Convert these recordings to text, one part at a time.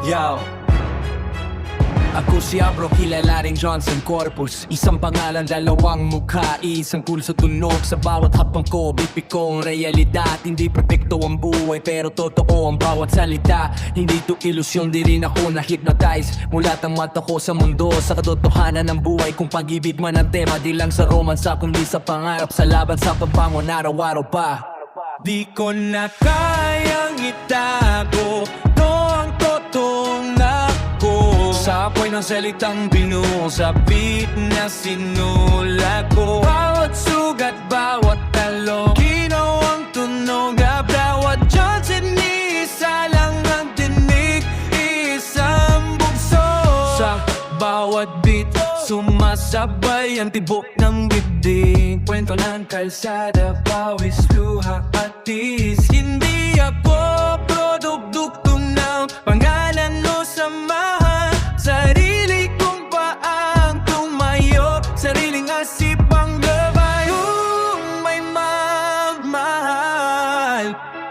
Yo, ako si Abro, kilala ring Johnson Corpus. Isang pangalan, dalawang mukha, isang pulso tunog. Sa bawat hapang ko, bipik ko ang realidad. Hindi perfecto ang buhay, pero totoo ang bawat salita. Hindi to ilusyon, di rin ako na-hypnotize. Mulat ang mata ko sa mundo, sa katotohanan ng buhay. Kung pag-ibig man ang tema, di lang sa romansa, kundi sa pangarap, sa laban, sa pagbangon, araw-araw pa. Di ko na kayang itago, to ang totoong ako. Sa apoy ng salitang binuo, sa beat na sinulat ko. Bawat sugat, bawat talo, ginawang tunog. Bawat Johnson, isa lang ang tinig, isang bugso. Sa bawat beat, sumasabay ang tibok ng bibig. Kwento ng kalsada, pawis, luha at tiis. Hindi ako produkto ng pangalan o samahan. Sarili kong paang tumayo, sariling asipang gabay. Kung may magmahal,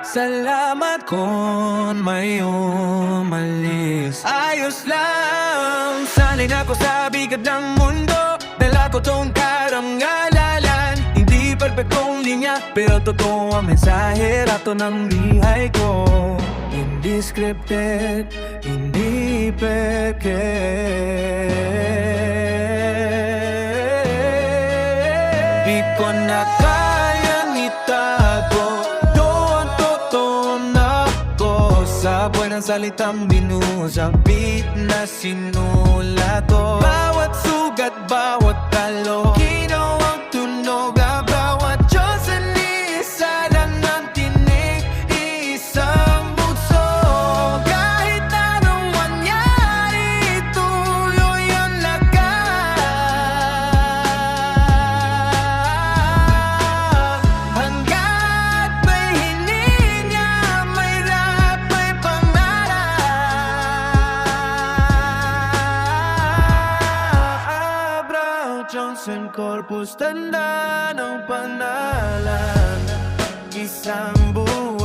salamat kung may umalis. Ayos lang, sanay na ako sa bigat ng mundo. Dala ko tong karangalalan. Hindi perfectong linya, pero totoo ang mensahe. Rato ng bihay ko, hindi scripted, hindi peke. Di ko na kayang itago, doon totoo na ako. Sa buhay ng salitang binuo, sa beat na sinulat ko. Bawat sugat, bawat talo, ginawang tunog. Bawat Johnson, isa lang ang tinig, isang bugso. Kahit anong mangyari, tuloy ang lakad. Hanggat may hininga, may rap, may pangarap. Abra Johnson Corpus, tanda ng panalan, isang buhay.